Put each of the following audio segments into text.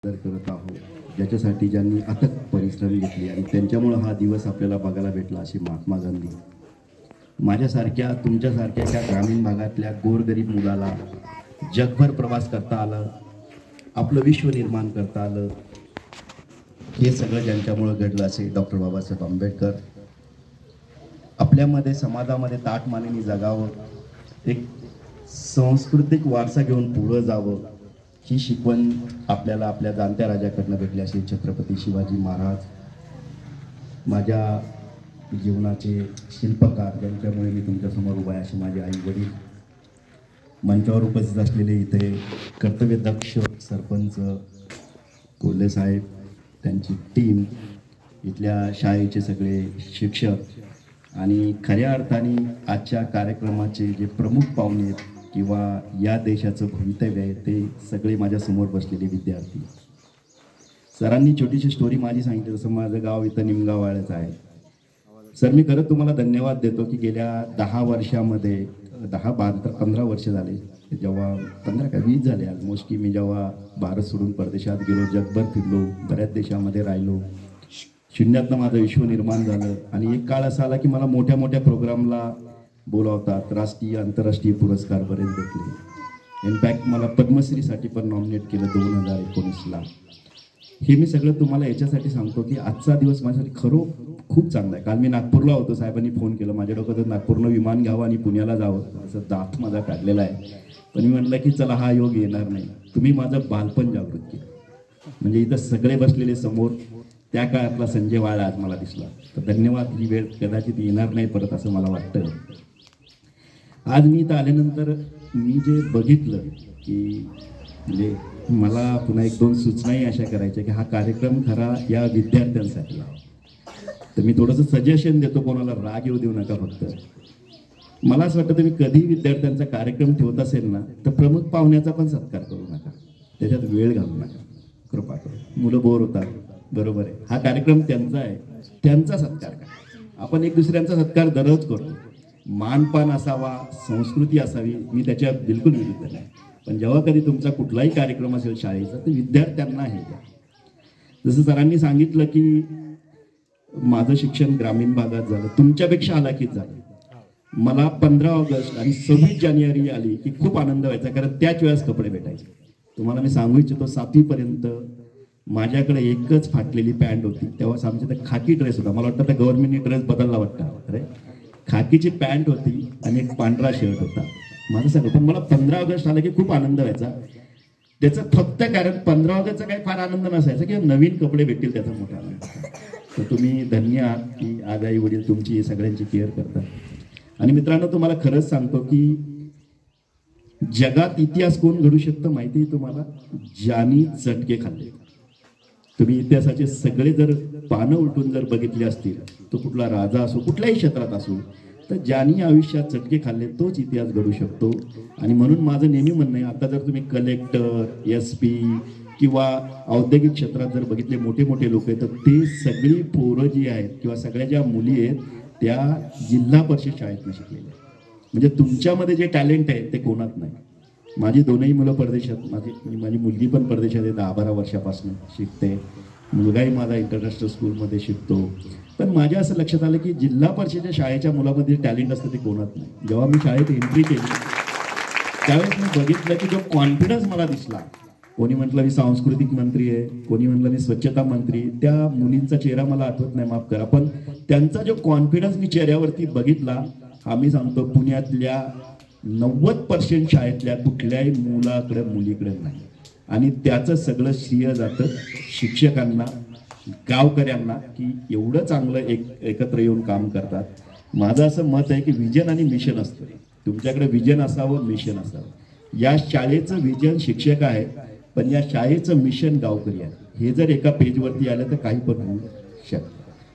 करत आहोत, ज्याच्यासाठी ज्यांनी अथक परिश्रम घेतले आणि त्यांच्यामुळे हा दिवस आपल्याला बघायला भेटला, अशी महात्मा गांधी. माझ्यासारख्या तुमच्यासारख्या त्या ग्रामीण भागातल्या गोरगरीब मुलाला जगभर प्रवास करता आलं, आपलं विश्व निर्माण करता आलं, हे सगळं ज्यांच्यामुळे घडलं असे डॉक्टर बाबासाहेब आंबेडकर. आपल्यामध्ये समाजामध्ये ताटमानेने जगावं, एक सांस्कृतिक वारसा घेऊन पुढं जावं, ही शिकवण आपल्याला आपल्या जाणत्या राजाकडनं भेटली असे छत्रपती शिवाजी महाराज माझ्या जीवनाचे शिल्पकार, ज्यांच्यामुळे मी तुमच्यासमोर उभा आहे, असे माझे आई वडील, मंचावर उपस्थित असलेले इथे कर्तव्यदक्ष सरपंच कोल्हे साहेब, त्यांची टीम, इथल्या शाळेचे सगळे शिक्षक आणि खऱ्या अर्थाने आजच्या कार्यक्रमाचे जे प्रमुख पाहुणे आहेत किंवा या देशाचं भवितव्य आहे ते सगळे माझ्यासमोर बसलेले विद्यार्थी. सरांनी छोटीशी स्टोरी माझी सांगितली, जसं माझं गाव इथं निमगाववाड्याचं आहे. सर, मी खरंच तुम्हाला धन्यवाद देतो की गेल्या 10 वर्षामध्ये 15 वर्ष झाले, जेव्हा 20 झाले ऑलमोस्ट, की मी जेव्हा भारत सोडून परदेशात गेलो, जगभर फिरलो, बऱ्याच देशामध्ये राहिलो, शून्यातनं माझं विश्व निर्माण झालं आणि एक काळ असा आला की मला मोठ्या मोठ्या प्रोग्रामला बोलावतात, राष्ट्रीय आंतरराष्ट्रीय पुरस्कार बरेच भेटले. इनफॅक्ट मला पद्मश्रीसाठी पण नॉमिनेट केलं 2019ला. हे मी सगळं तुम्हाला याच्यासाठी सांगतो की आजचा दिवस माझ्यासाठी खूप चांगला आहे. काल मी नागपूरला होतो, साहेबांनी फोन केलं, माझ्या डोक्यात नागपूरनं विमान घ्यावं आणि पुण्याला जावं, असं दात माझा काढलेला आहे. पण मी म्हटलं की चला, हा योग येणार नाही. तुम्ही माझं बालपण जागृत केलं. म्हणजे इथं सगळे बसलेले समोर त्या काळातला संजय वाळा आज मला दिसला. तर धन्यवाद. ही वेळ कदाचित येणार नाही परत असं मला वाटतं. आज मी इथं आल्यानंतर मी जे बघितलं की म्हणजे मला पुन्हा 1-2 सूचनाही अशा करायच्या की हा कार्यक्रम खरा या विद्यार्थ्यांसाठी आहे. तर मी थोडंसं सजेशन देतो, कोणाला राग येऊ देऊ नका. फक्त मला असं वाटतं तुम्ही कधी विद्यार्थ्यांचा कार्यक्रम ठेवत असेल ना, तर प्रमुख पाहुण्याचा पण सत्कार करू नका, त्याच्यात वेळ घालू नका, कृपा करू. मुलं बोर होतात, बरोबर आहे. हा कार्यक्रम त्यांचा आहे, त्यांचा सत्कार करा. आपण एक दुसऱ्यांचा सत्कार दररोज करतो, मानपान असावा, संस्कृती असावी, मी त्याच्या बिलकुल विरुद्ध नाही. पण जेव्हा कधी तुमचा कुठलाही कार्यक्रम असेल शाळेचा, तर विद्यार्थ्यांना हे द्या. जसं सरांनी सांगितलं की माझं शिक्षण ग्रामीण भागात झालं, तुमच्यापेक्षा हालाकीत झालं. मला 15 ऑगस्ट आणि 26 जानेवारी आली की खूप आनंद व्हायचा, कारण त्याच वेळेस कपडे भेटायचे. तुम्हाला मी सांगू इच्छितो, 7वी पर्यंत माझ्याकडे एकच फाटलेली पॅन्ट होती. तेव्हाच आमच्या तर खाकी ड्रेस होता. मला वाटतं त्या गव्हर्नमेंटने ड्रेस बदलला वाटतं. अरे, खाकीची पॅन्ट होती आणि एक पांढरा शर्ट होता माझं सगळं. पण मला 15 ऑगस्ट आला की खूप आनंद व्हायचा. त्याचं फक्त कारण 15 ऑगस्टचा काही फार आनंद नसायचा की नवीन कपडे भेटतील, त्याचा मोठा आनंद. तर तुम्ही धन्य आहात की आज आई वडील तुमची सगळ्यांची केअर करतात. आणि मित्रांनो, तुम्हाला खरंच सांगतो की जगात इतिहास कोण घडू शकतं माहिती आहे तुम्हाला? ज्यांनी चटके खाल्ले. तुम्ही इतिहासाचे सगळे जर पानं उलटून जर बघितले असतील, तो कुठला राजा असो, कुठल्याही क्षेत्रात असो, तर ज्यांनी आयुष्यात चटके खाल्ले तोच इतिहास घडू शकतो. आणि म्हणून माझं नेहमी म्हणणं आहे, आता जर तुम्ही कलेक्टर, SP किंवा औद्योगिक क्षेत्रात जर बघितले मोठे मोठे लोक आहेत, तर ते सगळी पोरं जी आहेत किंवा सगळ्या ज्या मुली आहेत त्या जिल्हा परिषद शाळेतनं शिकलेल्या आहेत. म्हणजे तुमच्यामध्ये जे टॅलेंट आहे ते कोणात नाही. माझी दोनही मुलं परदेशात, माझी मुलगी पण परदेशात आहे, 10-12 वर्षापासून शिकते. मुलगाही माझा इंटरनॅशनल स्कूलमध्ये शिकतो. पण माझ्या असं लक्षात आलं की जिल्हा परिषदेच्या शाळेच्या मुलामध्ये टॅलेंट असतं ते कोणात नाही. जेव्हा मी शाळेत एंट्री केली त्यावेळेस मी बघितलं की जो कॉन्फिडन्स मला दिसला, कोणी म्हटलं मी सांस्कृतिक मंत्री आहे, कोणी म्हटलं मी स्वच्छता मंत्री, त्या मुलींचा चेहरा मला आठवत नाही, माफ करा, पण त्यांचा जो कॉन्फिडन्स मी चेहऱ्यावरती बघितला, आम्ही सांगतो पुण्यातल्या 90% शाळेतल्या कुठल्याही मुलाकडे मुलीकडे नाही. आणि त्याचं सगळं श्रेय जातं शिक्षकांना, गावकऱ्यांना, की एवढं चांगलं एकत्र येऊन काम करतात. माझं असं मत आहे की विजन आणि मिशन असतं. तुमच्याकडे विजन असावं, मिशन असावं. या शाळेचं विजन शिक्षक आहे, पण या शाळेचं मिशन गावकरी आहे. हे जर एका पेजवरती आलं तर काही पण होऊ शकतं.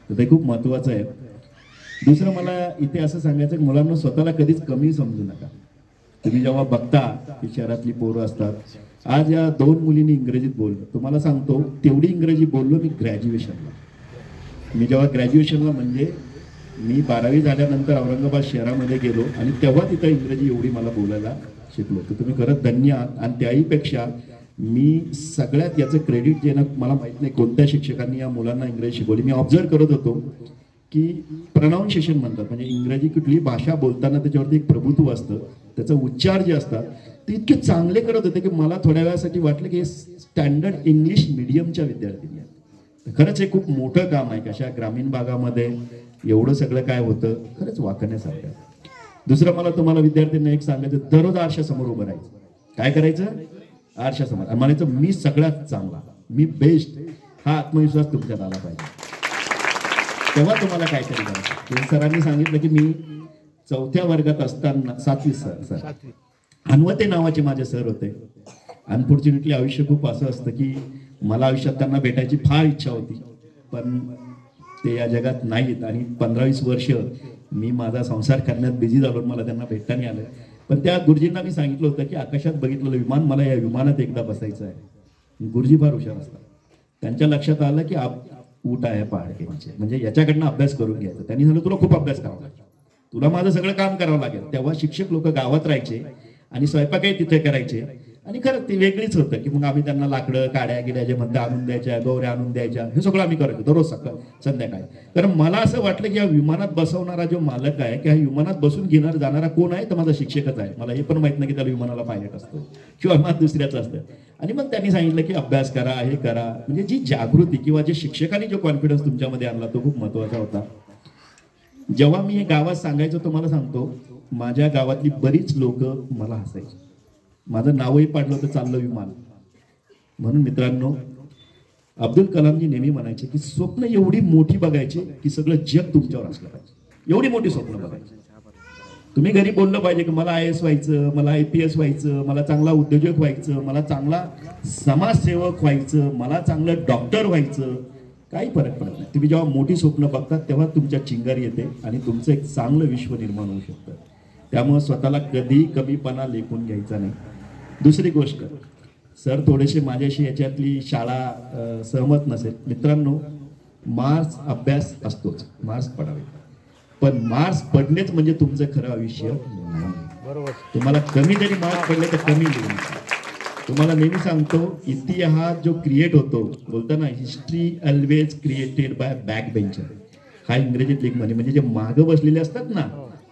तर ते खूप महत्त्वाचं आहे. दुसरं मला इथे असं सांगायचं की मुलांना स्वतःला कधीच कमी समजू नका. तुम्ही जेव्हा बघता की शहरातली पोरं असतात, आज या 2 मुलींनी इंग्रजीत बोललं, तुम्हाला सांगतो तेवढी इंग्रजी बोललो मी ग्रॅज्युएशनला. मी जेव्हा ग्रॅज्युएशनला म्हणजे मी 12वी झाल्यानंतर औरंगाबाद शहरामध्ये गेलो आणि तेव्हा तिथं इंग्रजी एवढी मला बोलायला शिकलो. तर तुम्ही खरंच धन्य आहात. आणि त्याहीपेक्षा मी सगळ्यात याचं क्रेडिट जे ना, मला माहित नाही कोणत्या शिक्षकांनी या मुलांना इंग्रजी शिकवली. मी ऑब्झर्व करत होतो की प्रोनाऊन्सिएशन म्हणतात, म्हणजे इंग्रजी कुठली भाषा बोलताना त्याच्यावरती एक प्रभुत्व असतं, त्याचं उच्चार जे असतात ते इतके चांगले करत होते की मला थोड्या वेळासाठी वाटलं की हे स्टँडर्ड इंग्लिश मीडियमच्या विद्यार्थ्यांनी आहेत. खरंच हे खूप मोठं काम आहे. कशा ग्रामीण भागामध्ये एवढं सगळं काय होतं, खरंच वाकण्यासारखं आहे. दुसरं मला तुम्हाला विद्यार्थ्यांना एक सांगायचं, दररोज आरशासमोर उभं राहायचं. काय करायचं? आरशासमोर आणि म्हणायचं मी सगळ्यात चांगला, मी बेस्ट. हा आत्मविश्वास तुमच्यात आला पाहिजे, तेव्हा तुम्हाला काहीतरी करायचं. सरांनी सांगितलं की मी 4थ्या वर्गात असताना, 7वी सर अनवते नावाचे माझे सर होते. अनफॉर्च्युनेटली आयुष्य खूप असं असतं की मला आयुष्यात त्यांना भेटायची फार इच्छा होती, पण ते या जगात नाहीत. आणि 15-20 वर्ष मी माझा संसार करण्यात बिझी झालो, मला त्यांना भेटता नाही आलं. पण त्या गुरुजींना मी सांगितलं होतं की आकाशात बघितलेलं विमान, मला या विमानात एकदा बसायचं आहे. गुरुजी फार हुशार असतात. त्यांच्या लक्षात आलं की ऊट आहे पहाड के नीचे, म्हणजे याच्याकडनं अभ्यास करून घ्यायचा. त्यांनी सांगितलं तुला खूप अभ्यास करावा लागेल, तुला माझं सगळं काम करावं लागेल. तेव्हा शिक्षक लोक गावात राहायचे आणि स्वयंपाकही तिथे करायचे. आणि खरं ते वेगळीच होतं की मग आम्ही त्यांना लाकडं, काड्या गिड्या जे म्हणता आणून द्यायच्या, गौऱ्या आणून द्यायच्या, हे सगळं आम्ही करायचो दररोज सकाळ संध्याकाळी. कारण मला असं वाटलं की या विमानात बसवणारा जो मालक आहे, की ह्या विमानात बसून घेणार जाणारा कोण आहे, तर माझा शिक्षकच आहे. मला हे पण माहित नाही की त्याला विमानाला पायलट असतो किंवा विमान दुसऱ्याचं असतं. आणि मग त्यांनी सांगितलं की अभ्यास करा, हे करा. म्हणजे जी जागृती किंवा जे शिक्षकांनी जो कॉन्फिडन्स तुमच्यामध्ये आणला तो खूप महत्वाचा होता. जेव्हा मी हे गावात सांगायचो, तुम्हाला सांगतो, माझ्या गावातली बरीच लोक मला हसायची. माझं नावही पाडलं होतं चाललं विमान म्हणून. मित्रांनो, अब्दुल कलामजी नेहमी म्हणायचे की स्वप्न एवढी मोठी बघायची की सगळं जग तुमच्यावर असलं पाहिजे. एवढी मोठी स्वप्न बघायची. तुम्ही घरी बोललं पाहिजे की मला IAS व्हायचं, मला IPS व्हायचं, मला चांगला उद्योजक व्हायचं, मला चांगला समाजसेवक व्हायचं, मला चांगलं डॉक्टर व्हायचं. काही फरक पडत नाही. तुम्ही जेव्हा मोठी स्वप्न बघतात तेव्हा तुमच्या चिंगारी येते आणि तुमचं एक चांगलं विश्व निर्माण होऊ शकतं. त्यामुळे स्वतःला कधी कमीपणा लेखून घ्यायचा नाही. दुसरी गोष्ट, सर थोडेसे माझ्याशी याच्यातली शाळा सहमत नसेल. मित्रांनो, मार्क्स अभ्यास असतोच, मार्क्स पडावे, पण मार्क्स पडणेच म्हणजे तुमचं खरं आयुष्य नाही. तुम्हाला कमी जरी मार्क्स पडले तर कमी लिहून. तुम्हाला नेहमी सांगतो, इतिहास जो क्रिएट होतो, बोलताना history always created by back bencher. हा इंग्रजीत एक म्हणे, म्हणजे जे मागं बसलेले असतात ना,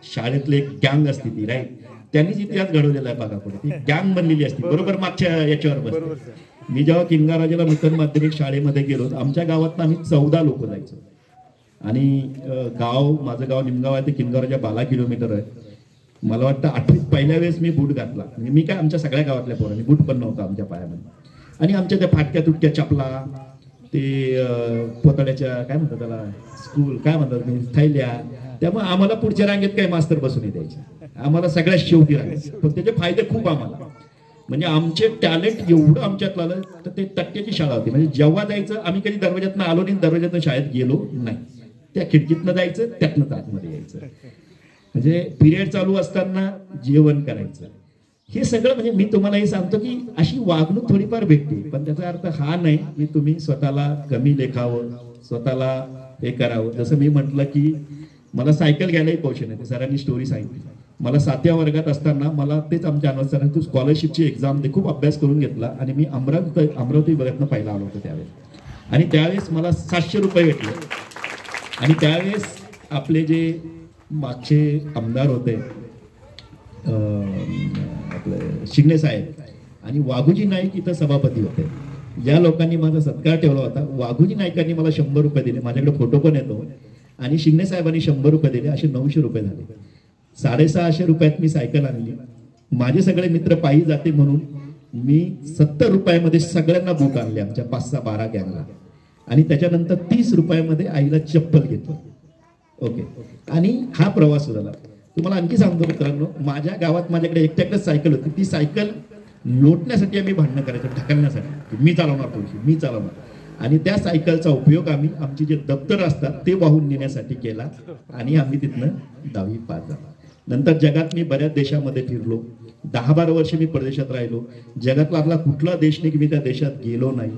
शाळेतले एक गँग असते ती, राईट, त्यांनीच इतिहास घडवलेला आहे. बघा पुढे ती गँग बनलेली असते, बरोबर मागच्या याच्यावर बसते. मी जेव्हा किनगाराजाला नूतन माध्यमिक शाळेमध्ये गेलो, आमच्या गावात आम्ही 14 लोक जायचो. आणि माझं गाव निमगाव आहे, ते किनगाराजा 12 किलोमीटर आहे. मला वाटतं 8वीत पहिल्या वेळेस मी बूट घातला. म्हणजे मी काय, आमच्या सगळ्या गावातल्या पोरांनी बूट पण नव्हता आमच्या पायामध्ये. आणि आमच्या त्या फाटक्या तुटक्या चपला, ते पोतड्याच्या काय म्हणतात त्याला, स्कूल काय म्हणतात, थैल्या. त्यामुळे आम्हाला पुढच्या रांगेत काही मास्तर बसून द्यायचे, आम्हाला सगळ्यात शेवटी राहायचं. पण त्याचे फायदे खूप आम्हाला, म्हणजे आमचे टॅलेंट एवढं आमच्यात आलं. तर ते टक्क्याची शाळा होती. म्हणजे जेव्हा जायचं, आम्ही कधी दरवाज्यातनं आलो नाही, दरवाज्यातनं शाळेत गेलो नाही. त्या खिडकीतनं जायचं, त्यातनं आतमध्ये यायचं. म्हणजे पिरियड चालू असताना जेवण करायचं. हे सगळं म्हणजे मी तुम्हाला हे सांगतो की अशी वागणूक थोडीफार भेटते, पण त्याचा अर्थ हा नाही की तुम्ही स्वतःला कमी लेखावं, स्वतःला हे करावं. जसं मी म्हटलं की मला सायकल घ्यायलाही पैसे नाही. सरांनी स्टोरी सांगितली. मला 7व्या वर्गात असताना मला तेच आमच्या अनवर सरांनी तू स्कॉलरशिपची एक्झाम दे, खूप अभ्यास करून घेतला. आणि मी अमरावती विभागातनं पहिला आलो होतो त्यावेळेस. आणि त्यावेळेस मला 700 रुपये भेटले. आणि त्यावेळेस आपले जे मागचे आमदार होते, आपले शिंगणे साहेब आणि वाघोजी नाईक इथं सभापती होते. ज्या लोकांनी माझा सत्कार ठेवला होता, वाघोजी नाईकांनी मला 100 रुपये दिले. माझ्याकडे फोटो पण येतो. आणि शिंगणे साहेबांनी 100 रुपये दिले, असे 900 रुपये झाले. 650 रुपयात मी सायकल आणली. माझे सगळे मित्र पायी जाते म्हणून मी 70 रुपयामध्ये सगळ्यांना बुक आणले, आमच्या 5-12 गँगला. आणि त्याच्यानंतर 30 रुपयामध्ये आईला चप्पल घेतलं. ओके. आणि हा प्रवास झाला. तुम्हाला आणखी सांगतो मित्रांनो, माझ्या गावात माझ्याकडे एकट्याकडेच सायकल होती. ती सायकल लोटण्यासाठी आम्ही भांडणं करायचो, ढकलण्यासाठी, मी चालवणार थोडीशी, मी चालवणार. आणि त्या सायकलचा उपयोग आम्ही आमची जे दप्तर असतात ते वाहून नेण्यासाठी केला. आणि आम्ही तिथनं 10वी पास झाला. नंतर जगात मी बऱ्याच देशामध्ये फिरलो. 10-12 वर्ष मी परदेशात राहिलो. जगातला आपला कुठला देश नाही की मी त्या देशात गेलो नाही.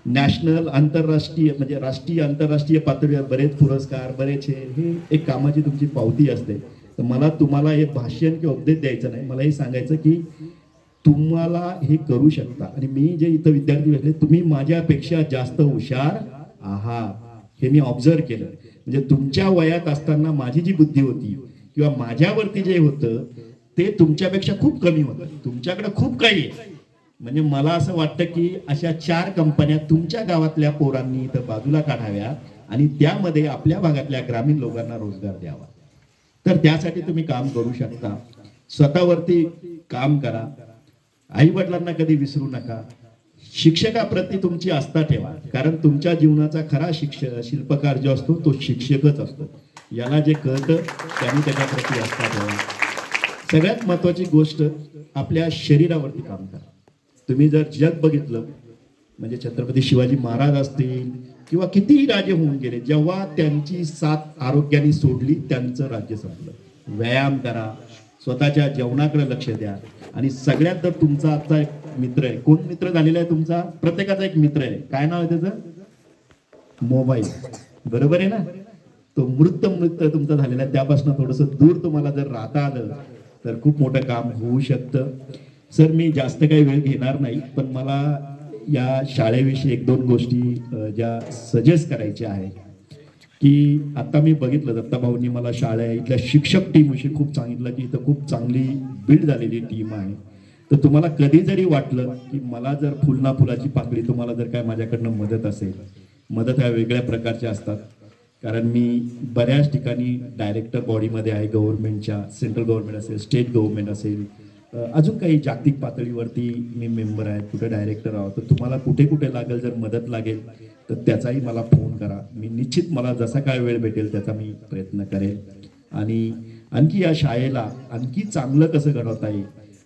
नॅशनल, आंतरराष्ट्रीय, म्हणजे राष्ट्रीय आंतरराष्ट्रीय पातळीवर बरेच पुरस्कार, बरेच हे एक कामाची तुमची पावती असते. तर मला तुम्हाला हे भाषण किंवा उपदेश द्यायचं नाही. मला हे सांगायचं की तुम्हाला हे करू शकता. आणि मी जे इथं विद्यार्थी भेटले, तुम्ही माझ्यापेक्षा जास्त हुशार आहात हे मी ऑब्झर्व केलं. म्हणजे तुमच्या वयात असताना माझी जी बुद्धी होती किंवा माझ्यावरती जे होतं ते तुमच्यापेक्षा खूप कमी होतं. तुमच्याकडे खूप काही आहे. म्हणजे मला असं वाटतं की अशा 4 कंपन्या तुमच्या गावातल्या पोरांनी इथं बाजूला काढाव्या आणि त्यामध्ये आपल्या भागातल्या ग्रामीण लोकांना रोजगार द्यावा. तर त्यासाठी तुम्ही काम करू शकता. स्वतःवरती काम करा. आई वडिलांना कधी विसरू नका. शिक्षकाप्रती तुमची आस्था ठेवा, कारण तुमच्या जीवनाचा खरा शिल्पकार जो असतो तो शिक्षकच असतो. याला जे कळतं त्यांनी त्याच्याप्रती आस्था ठेवा. सगळ्यात महत्वाची गोष्ट, आपल्या शरीरावरती काम करा. तुम्ही जर जग बघितलं, म्हणजे छत्रपती शिवाजी महाराज असतील किंवा कितीही राजे होऊन गेले, जेव्हा त्यांची साथ आरोग्याने सोडली त्यांचं राज्य संपलं. व्यायाम करा, स्वतःच्या जेवणाकडे लक्ष द्या. आणि सगळ्यात जर तुमचा आजचा एक मित्र आहे, कोण मित्र झालेला आहे तुमचा? प्रत्येकाचा एक मित्र आहे. काय नाव आहे त्याचं? मोबाईल. बरोबर आहे ना? तो मृत तुमचा झालेला आहे. त्यापासून थोडंसं दूर तुम्हाला जर राहता आलं तर खूप मोठं काम होऊ शकतं. सर, मी जास्त काही वेळ घेणार नाही, पण मला या शाळेविषयी 1-2 गोष्टी ज्या सजेस्ट करायच्या आहेत. की आता मी बघितलं, दत्ताभाऊंनी मला शाळा इथल्या शिक्षक टीम विषयी खूप सांगितलं की इथं खूप चांगली बिल्ड झालेली टीम आहे. तर तुम्हाला कधी जरी वाटलं की मला जर फुल ना फुलाची पाकळी, तुम्हाला जर काय माझ्याकडनं मदत असेल, मदत ह्या वेगळ्या प्रकारच्या असतात. कारण मी बऱ्याच ठिकाणी डायरेक्टर बॉडीमध्ये आहे, गव्हर्नमेंटच्या, सेंट्रल गव्हर्नमेंट असेल, स्टेट गव्हर्नमेंट असेल, अजून काही जागतिक पातळीवरती मी मेंबर आहे, कुठे डायरेक्टर आहोत. तर तुम्हाला कुठे कुठे लागेल, जर मदत लागेल तर त्याचाही मला फोन करा. मी निश्चित, मला जसा काय वेळ भेटेल त्याचा मी प्रयत्न करेल. आणि आणखी या शाळेला आणखी चांगलं कसं घडवता येईल,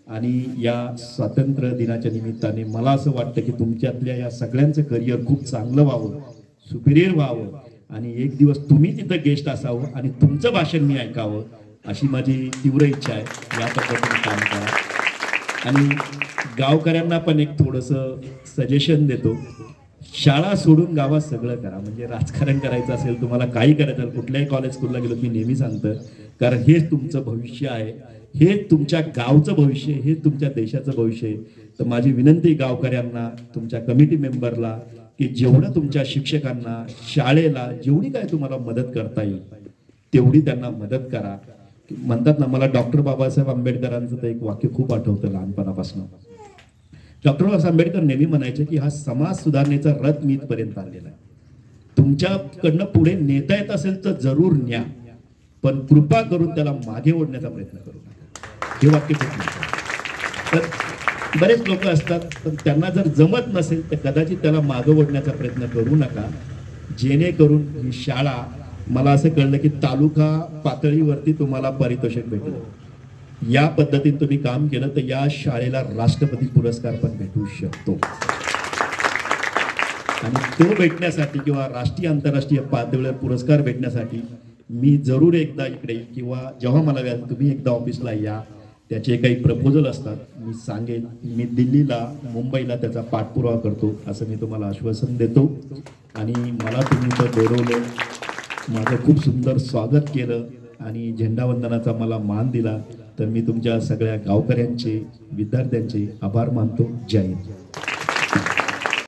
आणि या स्वातंत्र्य दिनाच्या निमित्ताने मला असं वाटतं की तुमच्यातल्या या सगळ्यांचं करिअर खूप चांगलं व्हावं, सुपिरियर व्हावं, आणि एक दिवस तुम्ही तिथं गेस्ट असावं आणि तुमचं भाषण मी ऐकावं, अशी माझी तीव्र इच्छा आहे. या पद्धतीने काम करा. आणि गावकऱ्यांना पण एक थोडंसं सजेशन देतो, शाळा सोडून गावात सगळं करा. म्हणजे राजकारण करायचं असेल, तुम्हाला काही करायचं, कुठल्याही कॉलेज स्कूलला गेलो मी नेहमी सांगतो, कारण हेच तुमचं भविष्य आहे, हे तुमच्या गावचं भविष्य, हे तुमच्या देशाचं भविष्य आहे. तर माझी विनंती गावकऱ्यांना, तुमच्या कमिटी मेंबरला, की जेवढं तुमच्या शिक्षकांना, शाळेला जेवढी काय तुम्हाला मदत करता येईल तेवढी त्यांना मदत करा. म्हणतात ना, मला डॉक्टर बाबासाहेब आंबेडकरांचं तर एक वाक्य खूप आठवतं लहानपणापासून. डॉक्टर बाबासाहेब आंबेडकर नेहमी म्हणायचे की हा समाज सुधारणेचा रथ मी इथपर्यंत आलेला आहे. तुमच्याकडनं पुढे नेता येत असेल तर जरूर न्या, पण कृपा करून त्याला मागे ओढण्याचा प्रयत्न करू नका. हे वाक्य खूप महत्त्वाचं. तर बरेच लोक असतात, पण त्यांना जर जमत नसेल तर कदाचित त्याला मागे ओढण्याचा प्रयत्न करू नका, जेणेकरून ही शाळा, मला असं कळलं की तालुका पातळीवरती तुम्हाला पारितोषिक भेटेल. या पद्धतीने तुम्ही काम केलं तर या शाळेला राष्ट्रपती पुरस्कार पण भेटू शकतो. आणि तो भेटण्यासाठी किंवा राष्ट्रीय आंतरराष्ट्रीय पातळीवर पुरस्कार भेटण्यासाठी मी जरूर एकदा इकडे, किंवा जेव्हा मला वेळ तुम्ही एकदा ऑफिसला या. त्याचे काही प्रपोजल असतात, मी सांगेन. मी दिल्लीला, मुंबईला त्याचा पाठपुरावा करतो असं मी तुम्हाला आश्वासन देतो. आणि मला तुम्ही तर बोलवलं, माझं खूप सुंदर स्वागत केलं आणि झेंडावंदनाचा मला मान दिला, तर मी तुमच्या सगळ्या गावकऱ्यांचे, विद्यार्थ्यांचे आभार मानतो. जय हिंद.